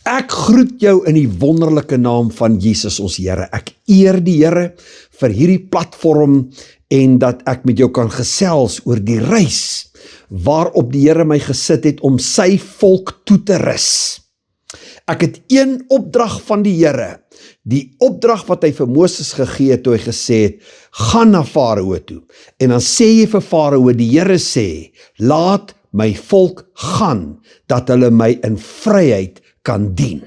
Ek groet jou in die wonderlike naam van Jesus ons Here. Ek eer die Here vir hierdie platform en dat ek met jou kan gesels oor die reis waarop die Here my gesit het om sy volk toe te rus. Ek het een opdrag van die Here, die opdrag wat hy vir Moses gegee het toe hy gesê het, gaan na Farao toe. En dan sê jy vir Farao, die Here sê, laat my volk gaan, dat hulle my in vryheid kan dien.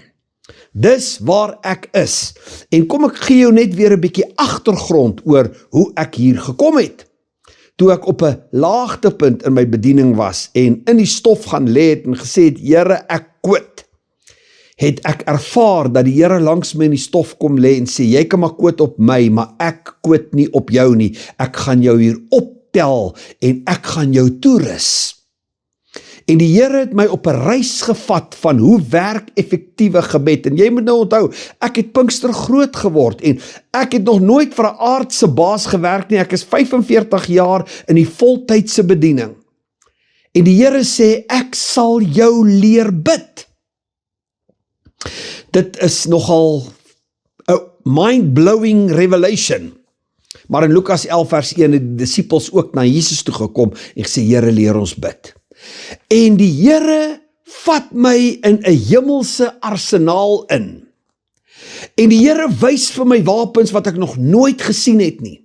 Dis waar ek is. En kom ek gee jou net weer 'n bietjie agtergrond oor hoe ek hier gekom het. Toe ek op 'n laagtepunt in my bediening was en in die stof gaan lê het en gesê het, Here, ek quit, het ek ervaar dat die Here langs my in die stof kom lê en sê, jy kan maar quit op my, maar ek quit nie op jou nie. Ek gaan jou hier optel en ek gaan jou toerus. En die Here het my op 'n reis gevat van hoe werk effektiewe gebed. En jy moet nou onthou, ek het Pinkster groot geword en ek het nog nooit vir 'n aardse baas gewerk nie. Ek is 45 jaar in die voltydse bediening. En die Here sê, ek sal jou leer bid. Dit is nogal 'n mind-blowing revelation. Maar in Lukas 11 vers 1 het die disippels ook na Jesus toe gekom en gesê, Here, leer ons bid. En die Here vat my in 'n hemelse arsenaal in. En die Here wys vir my wapens wat ek nog nooit gesien het nie.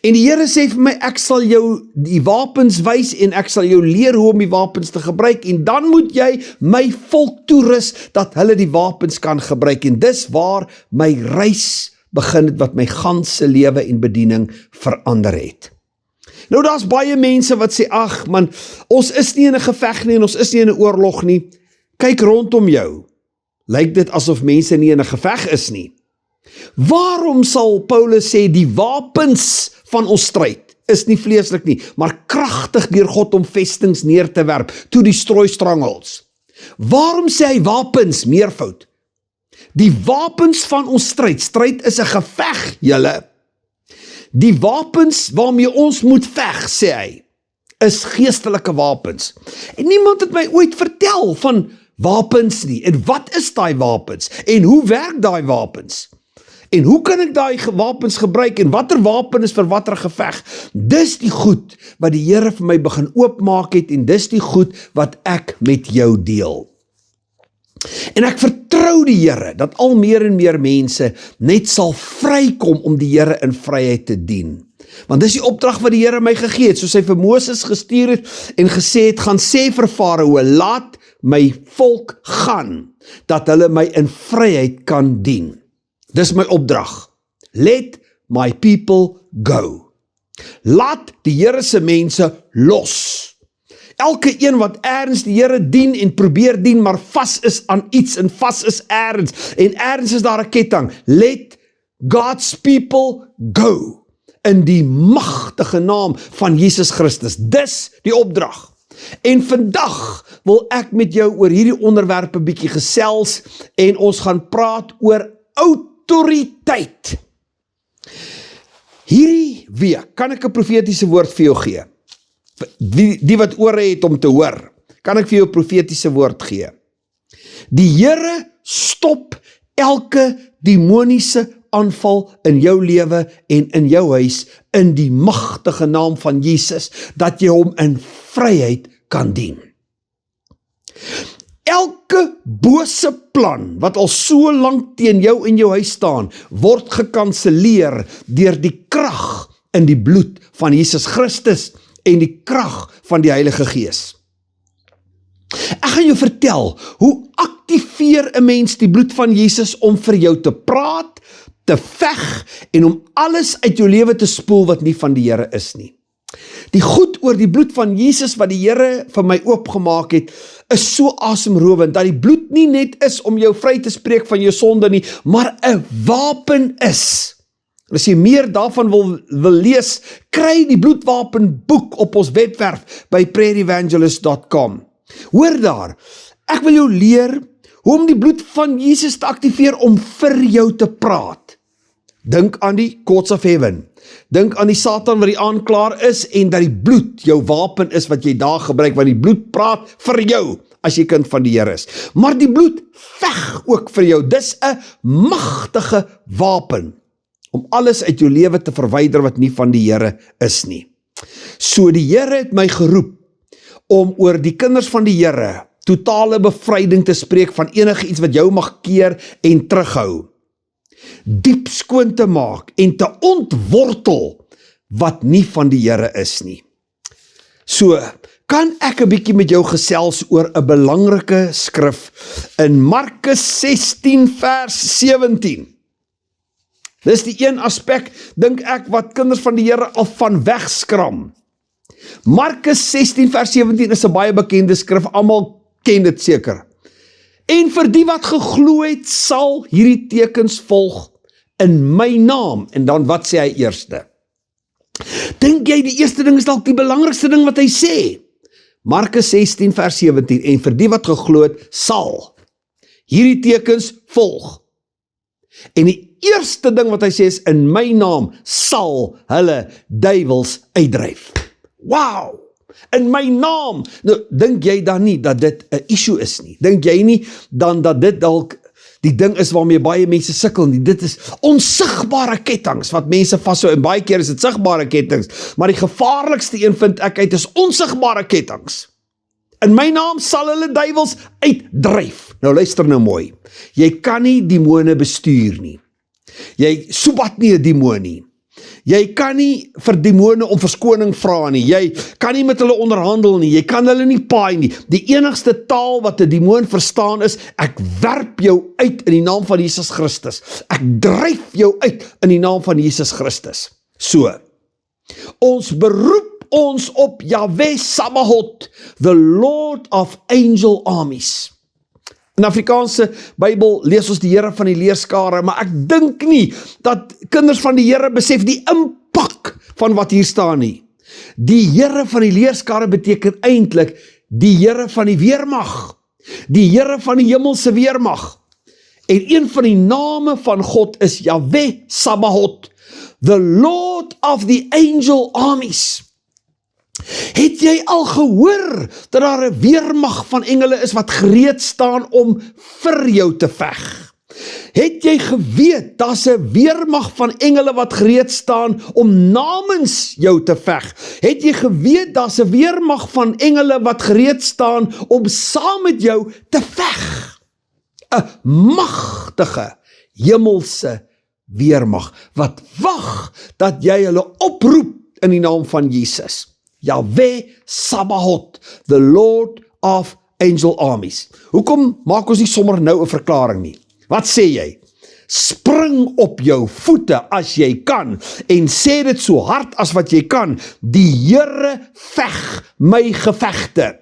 En die Here sê vir my, ek sal jou die wapens wys en ek sal jou leer hoe om die wapens te gebruik. En dan moet jy my volk toerus dat hulle die wapens kan gebruik. En dis waar my reis begin het wat my ganse lewe en bediening verander het. Nou daar's baie mense wat sê, ag man, ons is nie in 'n geveg nie en ons is nie in 'n oorlog nie. Kyk rondom jou. Lyk dit asof mense nie in 'n geveg is nie. Waarom sal Paulus sê die wapens van ons stryd is nie vleeslik nie, maar kragtig deur God om vestings neer te werp, to destroy strongholds? Waarom sê hy wapens meervoud? Die wapens van ons stryd is 'n geveg, julle. Die wapens waarmee ons moet veg, sê hy, is geestelike wapens. En niemand het my ooit vertel van wapens nie. En wat is daai wapens? En hoe werk daai wapens? En hoe kan ek daai wapens gebruik? En watter wapen is vir watter geveg? Dis die goed wat die Here vir my begin oopmaak het en dis die goed wat ek met jou deel. En ek vertrou die Here dat al meer en meer mense net sal vrykom om die Here in vryheid te dien. Want dis die opdrag wat die Here my gegee het, soos hy vir Moses gestuur het en gesê het, gaan sê vir Farao, laat my volk gaan, dat hulle my in vryheid kan dien. Dis my opdrag. Let my people go. Laat die Here se mense los. Elke een wat ergens die Here dien en probeer dien, maar vas is aan iets en vas is ergens en ergens is daar 'n ketting. Let God's people go in die magtige naam van Jesus Christus. Dis die opdrag. En vandag wil ek met jou oor hierdie onderwerp 'n bietjie gesels en ons gaan praat oor autoriteit. Hierdie week kan ek 'n profetiese woord vir jou gee. Die wat ore het om te hoor, kan ek vir jou 'n profetiese woord gee. Die Here stop elke demoniese aanval in jou lewe en in jou huis in die magtige naam van Jesus, dat jy hom in vryheid kan dien. Elke bose plan wat al so lank teen jou en jou huis staan, word gekanseleer deur die krag in die bloed van Jesus Christus en die krag van die Heilige Gees. Ek gaan jou vertel, hoe aktiveer 'n mens die bloed van Jesus om vir jou te praat, te veg en om alles uit jou lewe te spoel wat nie van die Here is nie. Die goed oor die bloed van Jesus wat die Here vir my oopgemaak het, is so asemrowend, dat die bloed nie net is om jou vry te spreek van jou sonde nie, maar 'n wapen is. As jy meer daarvan wil lees, kry die bloedwapen boek op ons webwerf by prayerevangelist.com. Hoor daar, ek wil jou leer hoe om die bloed van Jesus te aktiveer om vir jou te praat. Dink aan die courts of heaven. Dink aan die Satan wat die aanklaer is en dat die bloed jou wapen is wat jy daar gebruik, want die bloed praat vir jou as jy kind van die Here is. Maar die bloed veg ook vir jou. Dis 'n magtige wapen om alles uit jou lewe te verwyder wat nie van die Here is nie. So die Here het my geroep om oor die kinders van die Here totale bevryding te spreek van enige iets wat jou mag keer en terughou. Diep skoon te maak en te ontwortel wat nie van die Here is nie. So, kan ek 'n bietjie met jou gesels oor 'n belangrike skrif in Markus 16 vers 17. Dis die een aspek, dink ek, wat kinders van die Here al van wegskram. Markus 16 vers 17 is 'n baie bekende skrif, almal ken dit seker. En vir die wat geglo het, sal hierdie tekens volg in my naam. En dan wat sê hy eerste? Dink jy die eerste ding is dalk die belangrikste ding wat hy sê? Markus 16 vers 17, en vir die wat geglo het, sal hierdie tekens volg. En die eerste ding wat hy sê is, in my naam sal hulle duiwels uitdryf. Wow! In my naam. Nou, dink jy dan nie dat dit 'n issue is nie? Dink jy nie dan dat dit dalk die ding is waarmee baie mense sukkel nie? Dit is onsigbare kettinge wat mense vashou, en baie keer is dit sigbare kettinge, maar die gevaarlikste een vind ek uit is onsigbare kettinge. In my naam sal hulle duiwels uitdryf. Nou luister nou mooi. Jy kan nie demone bestuur nie. Jy soebat nie 'n demoon nie. Jy kan nie vir demone om verskoning vra nie. Jy kan nie met hulle onderhandel nie. Jy kan hulle nie paai nie. Die enigste taal wat 'n demoon verstaan is, ek werp jou uit in die naam van Jesus Christus. Ek dryf jou uit in die naam van Jesus Christus. So, ons beroep ons op Yahweh Sabaoth, the Lord of Angel Armies. In Afrikaanse Bybel lees ons die Here van die leerskare, maar ek dink nie dat kinders van die Here besef die impak van wat hier staan nie. Die Here van die leerskare beteken eintlik die Here van die weermag, die Here van die hemelse weermag. En een van die name van God is Yahweh Sabaoth, the Lord of the Angel Armies. Het jy al gehoor dat daar 'n weermag van engele is wat gereed staan om vir jou te veg? Het jy geweet daar's 'n weermag van engele wat gereed staan om namens jou te veg? Het jy geweet daar's 'n weermag van engele wat gereed staan om saam met jou te veg? 'n magtige hemelse weermag wat wag dat jy hulle oproep in die naam van Jesus. Yahweh Sabaoth, the Lord of Angel Armies. Hoekom maak ons nie sommer nou 'n verklaring nie? Wat sê jy? Spring op jou voete as jy kan en sê dit so hard as wat jy kan. Die Here veg my gevegte.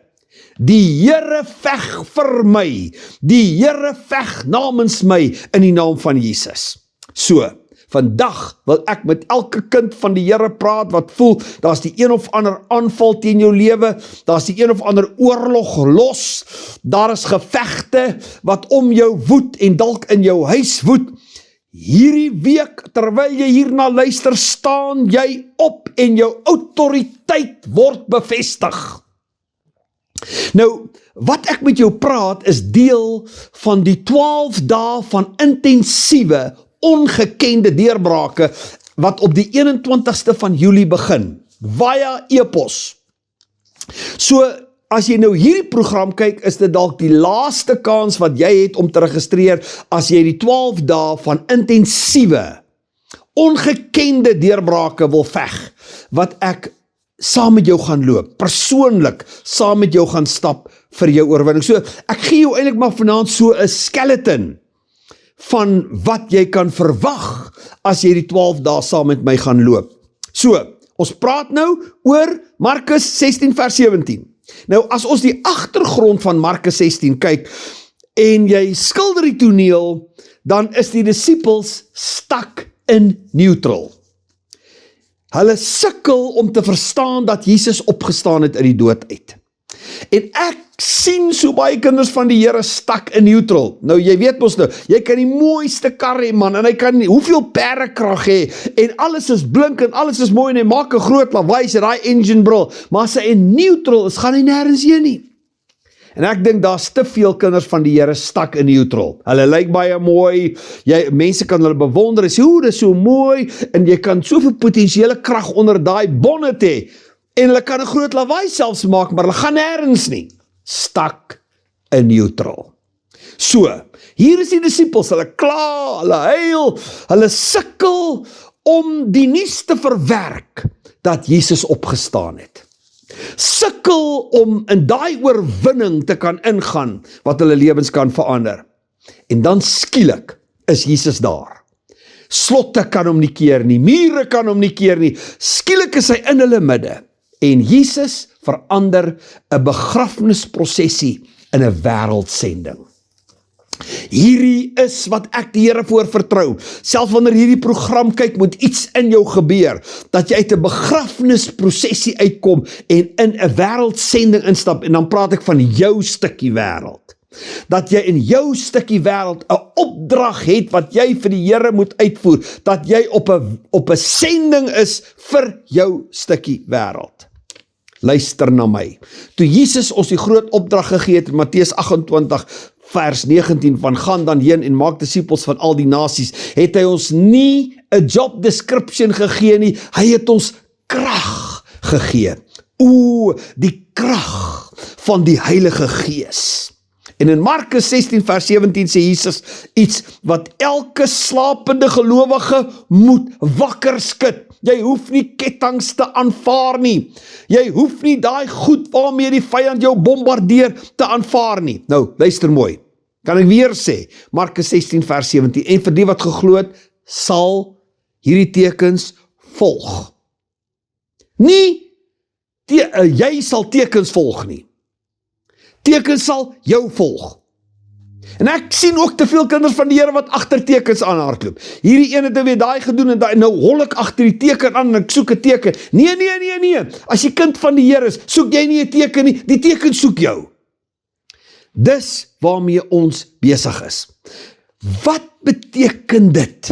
Die Here veg vir my. Die Here veg namens my in die naam van Jesus. So, vandag wil ek met elke kind van die Here praat wat voel, daar's die een of ander aanval teen jou lewe, daar's die een of ander oorlog los, daar is gevegte wat om jou woed en dalk in jou huis woed. Hierdie week, terwyl jy hierna luister, staan jy op en jou autoriteit word bevestig. Nou, wat ek met jou praat is deel van die 12 dae van intensiewe ongekende deurbrake wat op die 21ste van Julie begin, via e-pos. So, as jy nou hierdie program kyk, is dit dalk die laaste kans wat jy het om te registreer as jy die 12 dae van intensiewe, ongekende deurbrake wil veg, wat ek saam met jou gaan loop, persoonlik saam met jou gaan stap vir jou oorwinning. So, ek gee jou eintlik maar vanaand so 'n skeleton van wat jy kan verwag as jy die 12 dae saam met my gaan loop. So, ons praat nou oor Markus 16 vers 17. Nou, as ons die agtergrond van Markus 16 kyk, en jy skilder die toneel, dan is die disippels stuck in neutral. Hulle sukkel om te verstaan dat Jesus opgestaan het uit die dood uit. En ek sien so baie kinders van die Here stuck in neutral. Nou, jy weet mos nou, jy kan die mooiste kar hê, man, en hy kan hoeveel perdekrag hê, en alles is blink, en alles is mooi, en hy maak 'n groot lawaai, sy daai engine brul, maar as hy in neutral is, gaan hy nêrens heen nie. En ek dink daar's te veel kinders van die Here stak in neutral. Hulle lyk baie mooi, mense kan hulle bewonder, en sê, dit is so mooi, en jy kan soveel potensiële krag onder daai bonnet hê, en hulle kan 'n groot lawaai selfs maak, maar hulle gaan nêrens nie. Stak in neutral. So, hier is die disippels, hulle kla, hulle huil, hulle sukkel om die nuus te verwerk dat Jesus opgestaan het. Sukkel om in daai oorwinning te kan ingaan wat hulle lewens kan verander. En dan skielik is Jesus daar. Slotte kan hom nie keer nie, mure kan hom nie keer nie. Skielik is hy in hulle midde. En Jesus verander 'n begrafnisprosesie in 'n wêreldsending. Hierdie is wat ek die Here voor vertrou. Selfs wanneer hierdie program kyk, moet iets in jou gebeur, dat jy uit 'n begrafnisprosesie uitkom en in 'n wêreldsending instap, en dan praat ek van jou stukkie wêreld. Dat jy in jou stukkie wêreld 'n opdrag het wat jy vir die Here moet uitvoer, dat jy op 'n sending is vir jou stukkie wêreld. Luister na my. Toe Jesus ons die groot opdrag gegee het in Matteus 28 vers 19 van gaan dan heen en maak disippels van al die nasies, het hy ons nie 'n job description gegee nie, hy het ons krag gegee. Die krag van die Heilige Gees. En in Markus 16 vers 17 sê Jesus iets wat elke slapende gelowige moet wakker skud. Jy hoef nie kettinge te aanvaar nie. Jy hoef nie daai goed waarmee die vyand jou bombardeer te aanvaar nie. Nou, luister mooi. Kan ek weer sê, Markus 16 vers 17, en vir die wat geglo het, sal hierdie tekens volg. Nie, jy sal tekens volg nie. Tekens sal jou volg. En ek sien ook te veel kinders van die Here wat agter tekens aanhardloop. Hierdie een het weer daai gedoen en daai, nou hol ek agter die teken aan en ek soek 'n teken. Nee. As jy kind van die Here is, soek jy nie 'n teken nie, die teken soek jou. Dis waarmee ons besig is. Wat beteken dit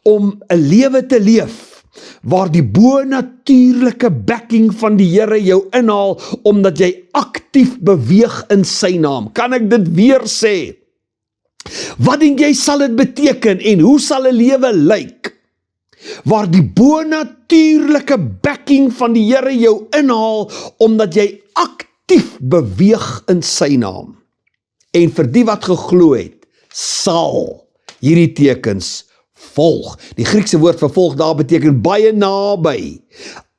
om 'n lewe te leef waar die bonatuurlike backing van die Here jou inhaal, omdat jy aktief beweeg in sy naam? Kan ek dit weer sê? Wat dink jy sal dit beteken en hoe sal 'n lewe lyk waar die bonatuurlike backing van die Here jou inhaal, omdat jy aktief beweeg in sy naam? En vir die wat geglo het, sal hierdie tekens volg. Die Griekse woord vir volg daar beteken baie naby.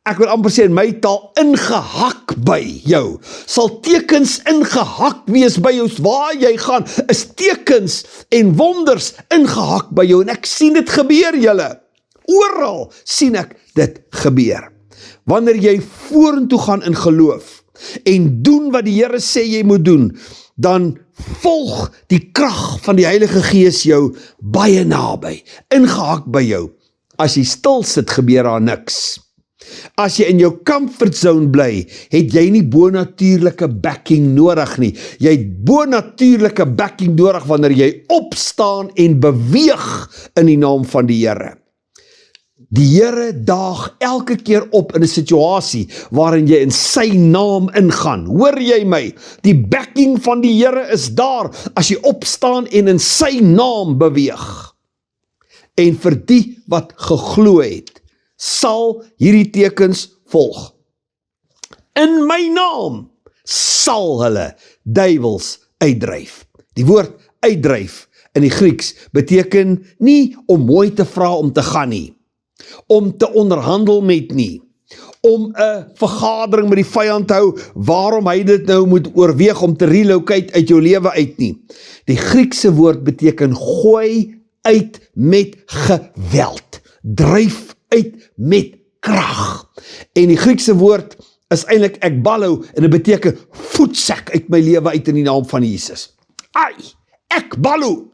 Ek wil amper sê in my taal, ingehak by jou. Sal tekens ingehak wees by jou, waar jy gaan, is tekens en wonders ingehak by jou. En ek sien dit gebeur, julle. Oral sien ek dit gebeur. Wanneer jy vorentoe gaan in geloof en doen wat die Here sê jy moet doen, dan volg die krag van die Heilige Gees jou baie naby, ingehak by jou. As jy stil sit, gebeur daar niks. As jy in jou comfort zone bly, het jy nie bonatuurlike backing nodig nie. Jy het bonatuurlike backing nodig wanneer jy opstaan en beweeg in die naam van die Here. Die Here daag elke keer op in 'n situasie waarin jy in sy naam ingaan. Hoor jy my? Die backing van die Here is daar as jy opstaan en in sy naam beweeg. En vir die wat geglo het, sal hierdie tekens volg. In my naam sal hulle duiwels uitdryf. Die woord uitdryf in die Grieks beteken nie om mooi te vra om te gaan nie, om te onderhandel met nie, om 'n vergadering met die vyand te hou, waarom hy dit nou moet oorweeg om te relocate uit jou lewe uit nie. Die Griekse woord beteken gooi uit met geweld, dryf uit met krag. En die Griekse woord is eintlik ekballo en dit beteken voetsek uit my lewe uit in die naam van Jesus. Ekballo.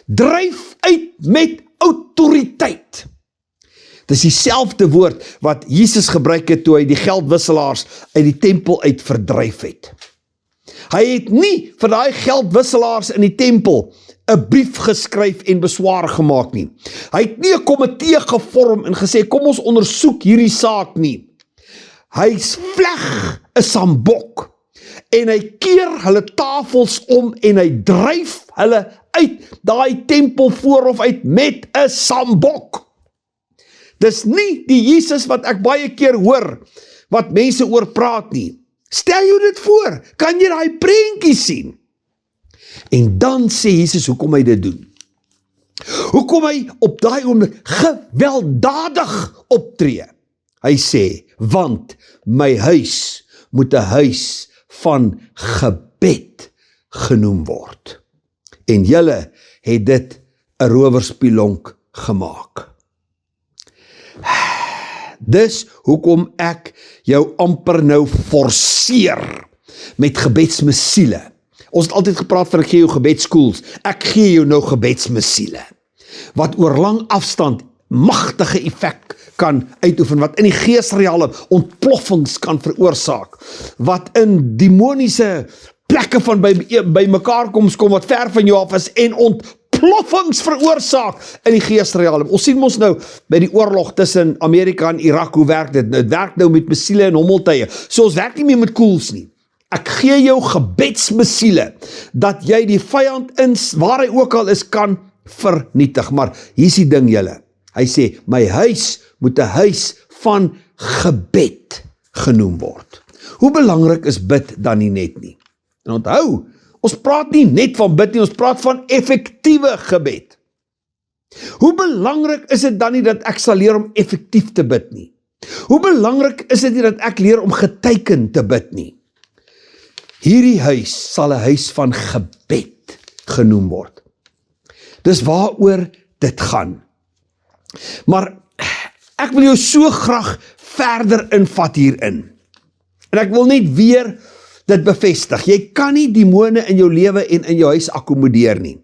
Dryf uit met autoriteit. Dis dieselfde woord wat Jesus gebruik het toe hy die geldwisselaars uit die tempel uit verdryf het. Hy het nie vir daai geldwisselaars in die tempel 'n brief geskryf en beswaar gemaak nie. Hy het nie 'n komitee gevorm en gesê, kom ons ondersoek hierdie saak nie. Hy vleg 'n sambok. en hy keer hulle tafels om en hy dryf hulle uit daai tempelvoorhof uit met 'n sambok. Dis nie die Jesus wat ek baie keer hoor, wat mense oor praat nie. Stel jou dit voor, kan jy daai prentjie sien? En dan sê Jesus hoekom hy dit doen. Hoekom hy op daai oomblik gewelddadig optree. Hy sê, want my huis moet 'n huis van gebed genoem word. En julle het dit 'n rowerspilonk gemaak. Dis hoekom ek jou amper nou forceer met gebedsmesiele. Ons het altyd gepraat van ek gee jou gebedskools. Ek gee jou nou gebedsmesiele. Wat oor lang afstand magtige effek kan uitoefen, wat in die geesrealm ontploffings kan veroorsaak, wat in demoniese plekke van by mekaar kom, wat ver van jou af is, en ontploffings veroorsaak in die geesrealm. Ons sien ons nou by die oorlog tussen Amerika en Irak, hoe werk dit? Het werk nou met mesiele en hommeltuie. So ons werk nie meer met koels nie. Ek gee jou gebedsmesiele, dat jy die vyand waar hy ook al is, kan vernietig. Maar hier is die ding julle. Hy sê, my huis moet 'n huis van gebed genoem word. Hoe belangrik is bid dan nie net nie? En onthou, ons praat nie net van bid nie, ons praat van effektiewe gebed. Hoe belangrik is dit dan nie dat ek sal leer om effektief te bid nie? Hoe belangrik is dit nie dat ek leer om geteken te bid nie? Hierdie huis sal 'n huis van gebed genoem word. Dis waaroor dit gaan. Maar ek wil jou so graag verder invat hierin. En ek wil net weer dit bevestig. Jy kan nie demone in jou lewe en in jou huis akkommodeer nie.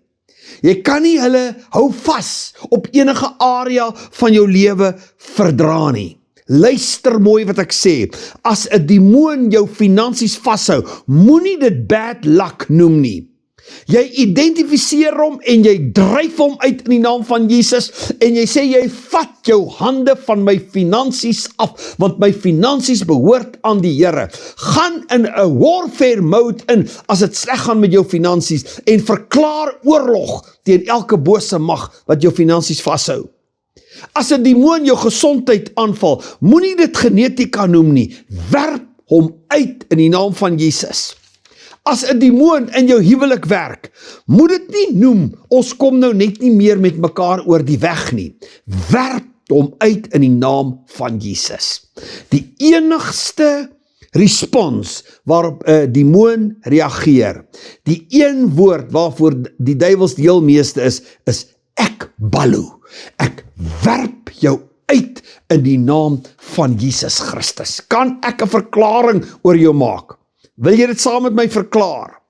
Jy kan nie hulle hou vas op enige area van jou lewe verdra nie. Luister mooi wat ek sê. As 'n demoon jou finansies vashou, moenie dit bad luck noem nie. Jy identifiseer hom en jy dryf hom uit in die naam van Jesus en jy sê jy vat jou hande van my finansies af, want my finansies behoort aan die Here. Gaan in 'n warfare mode in as dit sleg gaan met jou finansies en verklaar oorlog teen elke bose mag wat jou finansies vashou. As 'n demoon jou gesondheid aanval, moenie dit genetika noem nie. Werp hom uit in die naam van Jesus. As 'n demoon in jou huwelik werk, moet dit nie noem, ons kom nou net nie meer met mekaar oor die weg nie. Werp hom uit in die naam van Jesus. Die enigste respons waarop 'n demoon reageer, die een woord waarvoor die duiwels die heel meeste is ek balu. Ek werp jou uit in die naam van Jesus Christus. Kan ek 'n verklaring oor jou maak? Wil jy dit saam met my verklaar?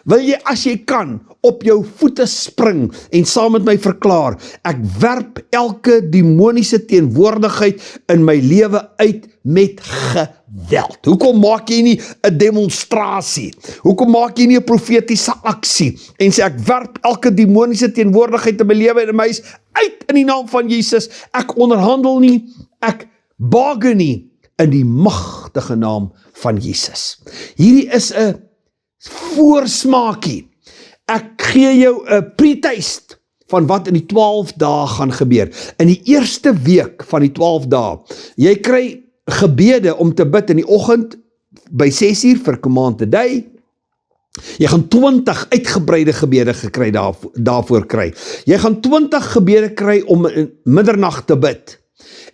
Wil jy as jy kan op jou voete spring en saam met my verklaar, ek werp elke demoniese teenwoordigheid in my lewe uit met geweld. Hoekom maak jy nie 'n demonstrasie? Hoekom maak jy nie 'n profetiese aksie en sê ek werp elke demoniese teenwoordigheid in my lewe en in my huis uit in die naam van Jesus? Ek onderhandel nie, ek bargain nie in die magtige naam van Jesus. Hierdie is 'n voorsmaakie. Ek gee jou 'n pre-taste van wat in die 12 dae gaan gebeur. In die eerste week van die 12 dae, jy kry gebede om te bid in die oggend by 6:00 vir Command the Day. Jy gaan 20 uitgebreide gebede gekry daarvoor kry. Jy gaan 20 gebede kry om in middernag te bid.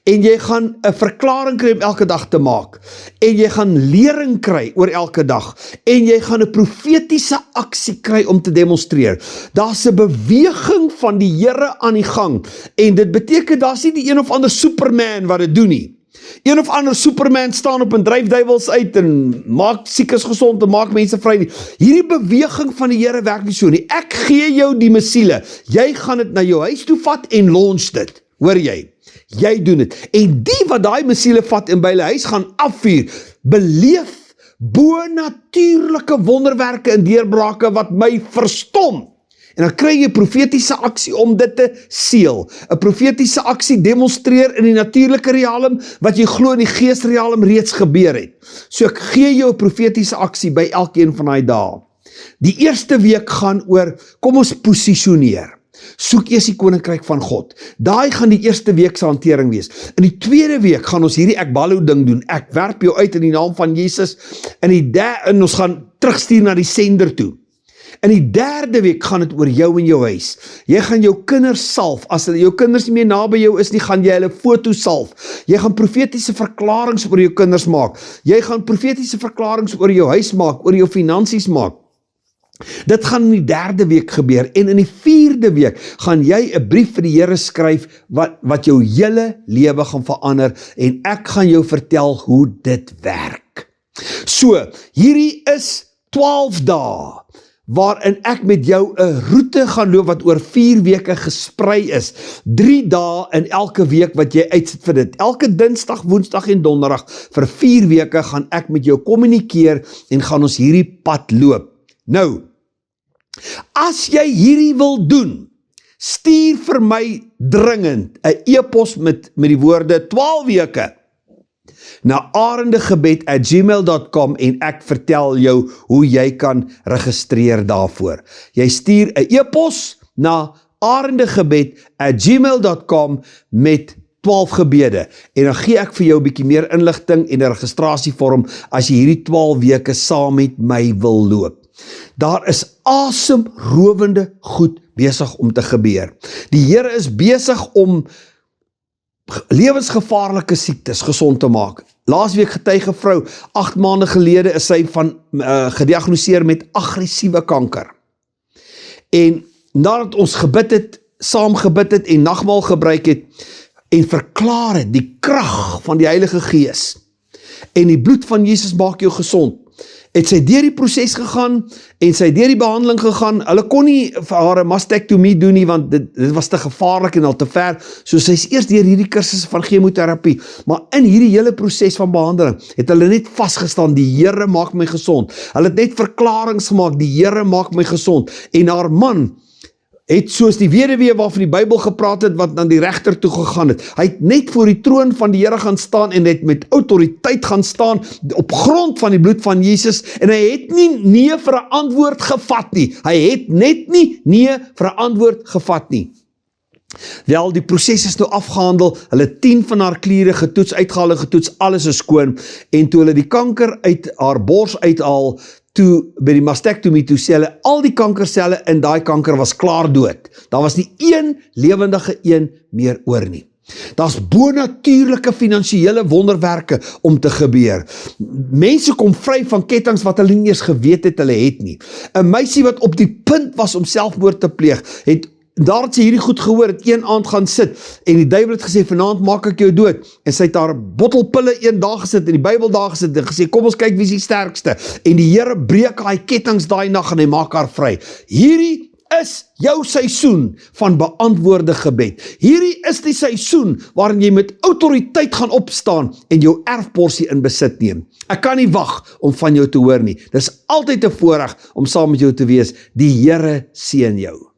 En jy gaan 'n verklaring kry om elke dag te maak. En jy gaan lering kry oor elke dag. En jy gaan 'n profetiese aksie kry om te demonstreer. Daar's 'n beweging van die Here aan die gang. En dit beteken daar's nie die een of ander Superman wat dit doen nie. Een of ander Superman staan op en dryf duiwels uit en maak siekes gesond en maak mense vry nie. Hierdie beweging van die Here werk nie so nie. Ek gee jou die mesiele. Jy gaan dit na jou huis toe vat en launch dit. Hoor jy? Jy doen dit. En die wat daai mesiele vat en by hulle huis gaan afvuur, beleef bo-natuurlike wonderwerke en deurbrake wat my verstom. En dan kry jy profetiese aksie om dit te seël. 'n Profetiese aksie demonstreer in die natuurlike realm, wat jy glo in die geesrealm reeds gebeur het. So ek gee jou 'n profetiese aksie by elkeen van daai dae. Die eerste week gaan oor, kom ons posisioneer. Soek eers die koninkryk van God. Daai gaan die eerste week se hantering wees. In die tweede week gaan ons hierdie ekballo ding doen. Ek werp jou uit in die naam van Jesus. En ons gaan terugstuur na die sender toe. In die derde week gaan dit oor jou en jou huis. Jy gaan jou kinders salf. As jou kinders nie meer naby jou is nie, gaan jy hulle foto salf. Jy gaan profetiese verklaringe oor jou kinders maak. Jy gaan profetiese verklaringe oor jou huis maak, oor jou finansies maak. Dit gaan in die derde week gebeur, en in die vierde week gaan jy 'n brief vir die Here skryf wat jou hele lewe gaan verander, en ek gaan jou vertel hoe dit werk. So, hierdie is 12 dae waarin ek met jou 'n roete gaan loop wat oor 4 weke gesprei is. 3 dae in elke week wat jy uitsit vir dit. Elke Dinsdag, Woensdag en Donderdag vir 4 weke gaan ek met jou kommunikeer en gaan ons hierdie pad loop. Nou, as jy hierdie wil doen, stuur vir my dringend 'n e-pos met die woorde 12 weke na arendegebed@gmail.com en ek vertel jou hoe jy kan registreer daarvoor. Jy stuur 'n e-pos na arendegebed@gmail.com met 12 gebede, en dan gee ek vir jou 'n bietjie meer inligting en 'n registrasievorm as jy hierdie 12 weke saam met my wil loop. Daar is asemrowende goed besig om te gebeur. Die Here is besig om lewensgevaarlike siektes gesond te maak. Laasweek getuige vrou, 8 maande gelede is sy gediagnoseer met aggressiewe kanker. En nadat ons gebid het, saam gebid het en nagmaal gebruik het, en verklaar het die krag van die Heilige Gees, en die bloed van Jesus maak jou gesond, het sy deur die proses gegaan, en sy deur die behandeling gegaan. Hulle kon nie vir haar 'n mastektomie doen nie, want dit was te gevaarlik en al te ver, so sy is eers deur hierdie kursus van chemoterapie, maar in hierdie hele proses van behandeling, het hulle net vasgestaan, die Here maak my gesond. Hulle het net verklaringe gemaak, die Here maak my gesond, en haar man het soos die weduwee waarvan die Bybel gepraat het, wat na die regter toe gegaan het. Hy het net voor die troon van die Here gaan staan, en het met autoriteit gaan staan, op grond van die bloed van Jesus, en hy het nie nee vir 'n antwoord gevat nie. Hy het net nie nee vir 'n antwoord gevat nie. Wel, die proses is nou afgehandel, hulle 10 van haar kliere getoets, uitgehaal en getoets, alles is skoon, en toe hulle die kanker uit haar bors uithaal, toe by die mastektomie toe sê hulle, al die kankerselle in daai kanker was klaar dood. Daar was nie een lewendige een meer oor nie. Daar's bonatuurlike finansiële wonderwerke om te gebeur. Mense kom vry van kettinge wat hulle nie eers geweet het hulle het nie. 'n Meisie wat op die punt was om selfmoord te pleeg, daar het sy hierdie goed gehoor, het een aand gaan sit, en die duiwel het gesê, vanaand maak ek jou dood, en sy het haar bottelpille een dag gesit, en die Bybel daar gesit, en gesê, kom ons kyk wie is die sterkste, en die Here breek haar kettinge daai nag, en hy maak haar vry. Hierdie is jou seisoen van beantwoorde gebed. Hierdie is die seisoen waarin jy met autoriteit gaan opstaan en jou erfporsie in besit neem. Ek kan nie wag om van jou te hoor nie. Dis altyd 'n voorreg om saam met jou te wees. Die Here seën jou.